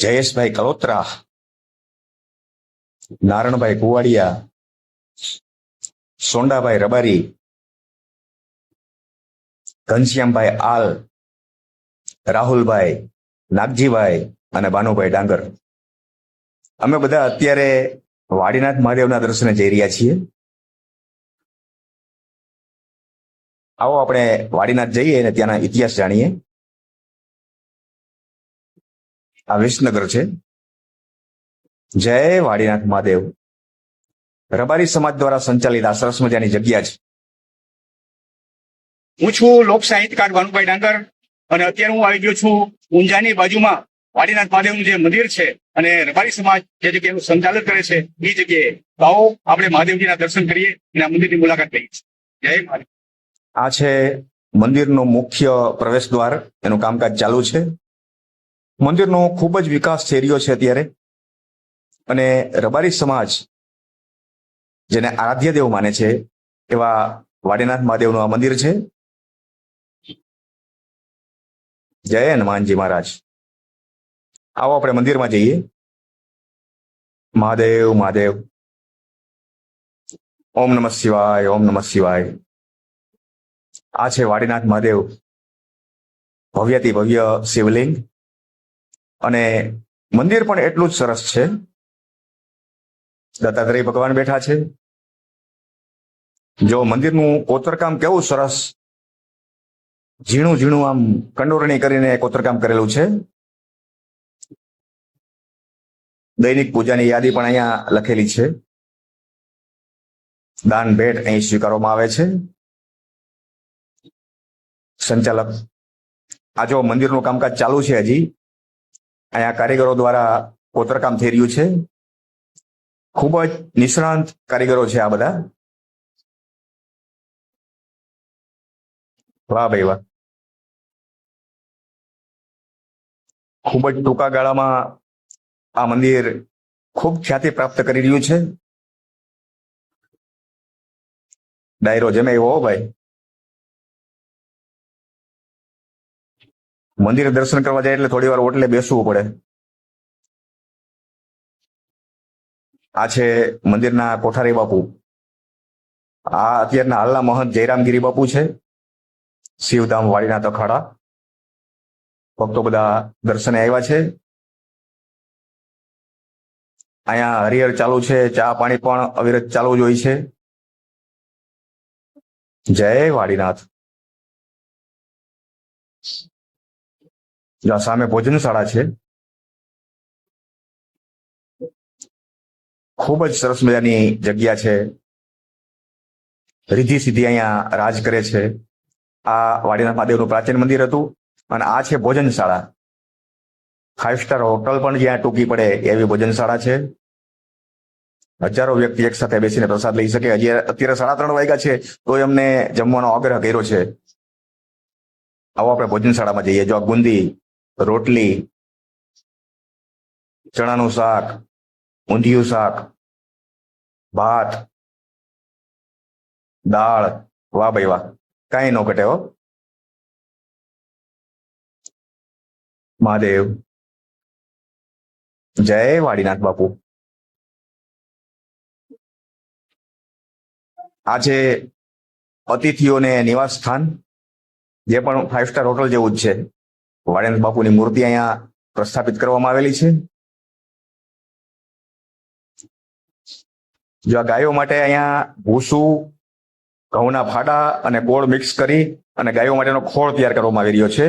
જયેશભાઈ કલોત્રા, નારણભાઈ કુવાડિયા, સોંડાભાઈ રબારી, ઘનશ્યામભાઈ આલ, રાહુલભાઈ, નાગજીભાઈ અને ભાનુભાઈ ડાંગર. અમે બધા અત્યારે વાડીનાથ મહાદેવના દર્શને જઈ રહ્યા છીએ. આવો આપણે વાડીનાથ જઈએ અને ત્યાંના ઇતિહાસ જાણીએ. આ વિસનગર છે. જય વાડીનાથ મહાદેવ. રબારી સમાજ દ્વારા સંચાલિત આ સરસ મજાની જગ્યા છે. હું છું લોક સાહિત્યકાર ભાનુભાઈ ડાંગર અને અત્યારે હું આવી ગયો છું ઊંઝાની બાજુમાં વાડીનાથ મહાદેવનું જે મંદિર છે અને રબારી સમાજ જે જગ્યાનું સંચાલન કરે છે એ જગ્યાએ. તો આવો આપણે મહાદેવજીના દર્શન કરીએ અને આ મંદિરની મુલાકાત લઈએ. જય મહાદેવ. આ છે મંદિરનો મુખ્ય પ્રવેશ દ્વાર. એનું કામકાજ ચાલુ છે. મંદિરનો ખૂબ જ વિકાસ થઈ રહ્યો છે અત્યારે. અને રબારી સમાજ જેને આરાધ્ય દેવ માને છે એવા વાડીનાથ મહાદેવનું આ મંદિર છે. જય હનુમાનજી મહારાજ. આવો આપણે મંદિરમાં જઈએ. મહાદેવ મહાદેવ. ઓમ નમઃ શિવાય, ઓમ નમઃ શિવાય. આ છે વાડીનાથ મહાદેવ, ભવ્યથી ભવ્ય શિવલિંગ. અને મંદિર પણ એટલું જ સરસ છે. દત્તાત્રેય ભગવાન બેઠા છે. જો મંદિરનું કોતરકામ કેવું સરસ, ઝીણું ઝીણું આમ કંડોરણી કરીને કોતરકામ કરેલું છે. દૈનિક પૂજાની યાદી પણ અહીંયા લખેલી છે. દાન ભેટ અહીં સ્વીકારવામાં આવે છે. સંચાલક, આ જો મંદિરનું કામકાજ ચાલુ છે હજી. અહીંયા કારીગરો દ્વારા કોતરકામ થઈ રહ્યું છે. ખૂબ જ નિષ્ણાંત કારીગરો છે આ બધા. વાહ ભાઈ વાહ. ખૂબ જ ટૂંકા ગાળામાં આ મંદિર ખૂબ ખ્યાતિ પ્રાપ્ત કરી રહ્યું છે. ડાયરો જમે એવો ભાઈ. મંદિર દર્શન કરવા જાય એટલે થોડી વાર ઓટલે બેસવું પડે. આ છે મંદિરના કોઠારી બાપુ. આ અત્યારના હાલના મહંત જયરામગીરી બાપુ છે. શિવધામ વાડીનાથ અખાડા. ભક્તો બધા દર્શને આવ્યા છે. અહીંયા હરિહર ચાલુ છે. ચા પાણી પણ અવિરત ચાલુ જ હોય છે. જય વાડીનાથ. જો સામે ભોજનશાળા છે. ખૂબ જ સરસ મજાની જગ્યા છે. રીધિ સીધી અહીંયા રાજ કરે છે. આ વાડીનાથ મહાદેવનું પ્રાચીન મંદિર હતું અને આ છે ભોજનશાળા. 5 સ્ટાર હોટલ પણ જ્યાં ટૂંકી પડે એવી ભોજનશાળા છે. હજારો વ્યક્તિ એક સાથે બેસીને પ્રસાદ લઈ શકે. હજી અત્યારે 3:30 વાગ્યા છે તો એમને જમવાનો આગ્રહ કર્યો છે. આવો આપણે ભોજનશાળામાં જઈએ. જો ગુંદી, રોટલી, ચણાનું શાક, ઊંધિયું શાક, ભાત, દાળ. વાહ ભાઈ વાહ. કાંઈ ન ઘટે હો. મહાદેવ. જય વાડીનાથ બાપુ. આ છે અતિથિઓને નિવાસ સ્થાન, જે પણ 5 સ્ટાર હોટલ જેવું જ છે. વાડીનાથ બાપુની મૂર્તિ અહીંયા પ્રસ્થાપિત કરવામાં આવેલી છે. જો આ ગાયો માટે અહીંયા ભૂસું, ઘઉંના ફાડા અને ગોળ મિક્સ કરી અને ગાયો માટેનો ખોળ તૈયાર કરવામાં આવી રહ્યો છે.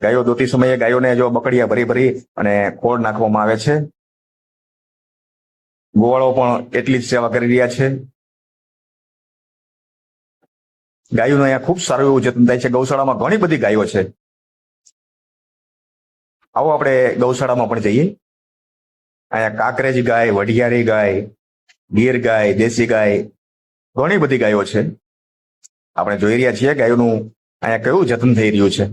ગાયો દોતી સમયે ગાયોને જો બકડિયા ભરી ભરી અને ખોળ નાખવામાં આવે છે. ગોવાળો પણ એટલી જ સેવા કરી રહ્યા છે. ગાયોનું અહીંયા ખૂબ સારું એવું જતન થાય છે. ગૌશાળામાં ઘણી બધી ગાયો છે. આવો આપણે ગૌશાળામાં પણ જઈએ. અહીંયા કાંકરેજ ગાય, વઢિયારી ગાય, ગીર ગાય, દેશી ગાય, ઘણી બધી ગાયો છે. આપણે જોઈ રહ્યા છીએ ગાયોનું અહીંયા કેવું જતન થઈ રહ્યું છે.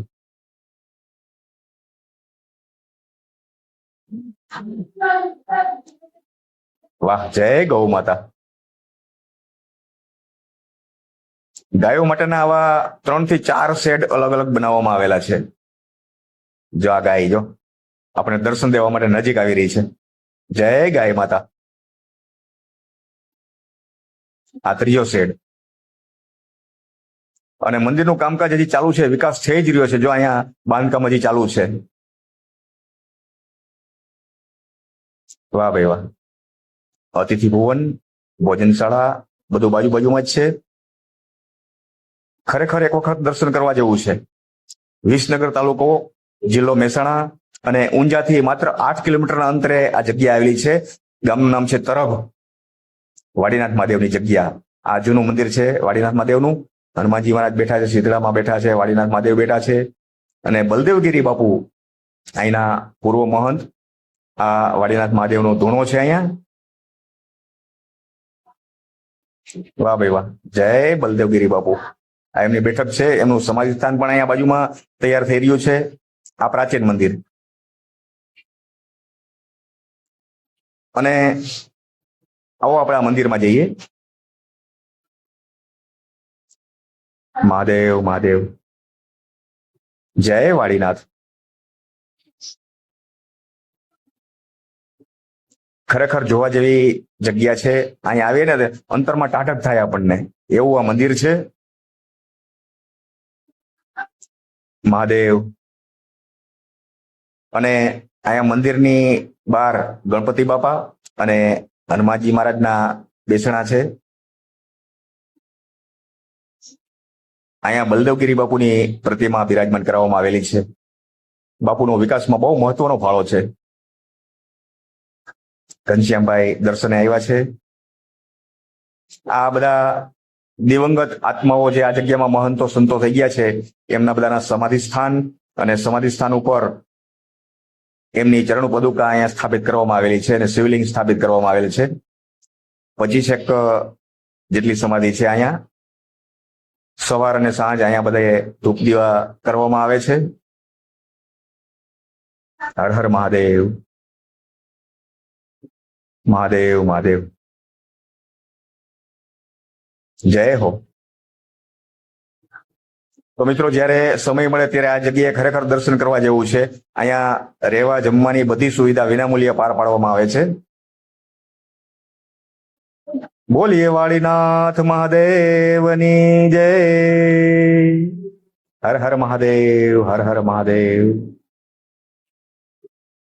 વાહ. જય ગૌ માતા. ગાયો માટેના આવા 3 થી 4 શેડ અલગ અલગ બનાવવામાં આવેલા છે. જો આ ગાય જો આપણે દર્શન દેવા માટે નજીક આવી રહી છે. જય ગાય માતા. આ ત્રીજો શેડ અને મંદિરનું કામકાજ હજી ચાલુ છે, વિકાસ થઈ જ રહ્યો છે. જો અહીંયા બાંધકામ હજી ચાલુ છે. વાહ ભાઈ વાહ. અતિથિ ભુવન, ભોજનશાળા બધું બાજુમાં જ છે. ખરેખર એક વખત દર્શન કરવા જેવું છે. વિસનગર તાલુકો, જિલ્લો મહેસાણા અને ઊંઝાથી માત્ર 8 કિલોમીટરના અંતરે આ જગ્યા આવેલી છે. ગામનું નામ છે તરભ. વાડીનાથ મહાદેવની જગ્યા. આ જૂનું મંદિર છે વાડીનાથ મહાદેવનું. હનુમાનજી મહારાજ બેઠા છે, શીતળામાં બેઠા છે, વાડીનાથ મહાદેવ બેઠા છે અને બલદેવગીરી બાપુ અહીંના પૂર્વ મહંત. આ વાડીનાથ મહાદેવનો ધૂણો છે અહીંયા. વાહ ભાઈ વાહ. જય બલદેવગીરી બાપુ. આ એમની બેઠક છે. એમનું સમાધિ સ્થાન પણ અહીંયા બાજુમાં તૈયાર થઈ રહ્યું છે. આ પ્રાચીન મંદિર. અને આવો આપણે આ મંદિરમાં જઈએ. મહાદેવ મહાદેવ. જય વાડીનાથ. ખરેખર જોવા જેવી જગ્યા છે. અહીંયા આવીએ ને અંતરમાં ટાઢક થાય આપણને, એવું આ મંદિર છે. મહાદેવ. અને અહીંયા મંદિરની બહાર ગણપતિ બાપા અને હનુમાનજી મહારાજના બેસણા છે. અહીંયા બલદેવગીરી બાપુની પ્રતિમા બિરાજમાન કરવામાં આવેલી છે. બાપુનો વિકાસમાં બહુ મહત્વનો ફાળો છે. ઘનશ્યામભાઈ દર્શને આવ્યા છે. આ બધા દિવંગત આત્માઓ જે આ જગ્યામાં મહંતો સંતો થઈ ગયા છે, એમના બધાના સમાધિ સ્થાન અને સમાધિ સ્થાન ઉપર એમની ચરણ પદુકા અહીંયા સ્થાપિત કરવામાં આવેલી છે અને શિવલિંગ સ્થાપિત કરવામાં આવેલ છે. 25 જેટલી સમાધિ છે અહીંયા. સવાર અને સાંજ અહીંયા બધા ધૂપ દીવા કરવામાં આવે છે. હર હર મહાદેવ. મહાદેવ મહાદેવ. જય હો. તો મિત્રો, જ્યારે સમય મળે ત્યારે આ જગ્યાએ ખરેખર દર્શન કરવા જેવું છે. અહીંયા રહેવા જમવાની બધી સુવિધા વિનામૂલ્યે પાર પાડવામાં આવે છે. બોલીએ વાડીનાથ મહાદેવની જય. હર હર મહાદેવ. હર હર મહાદેવ.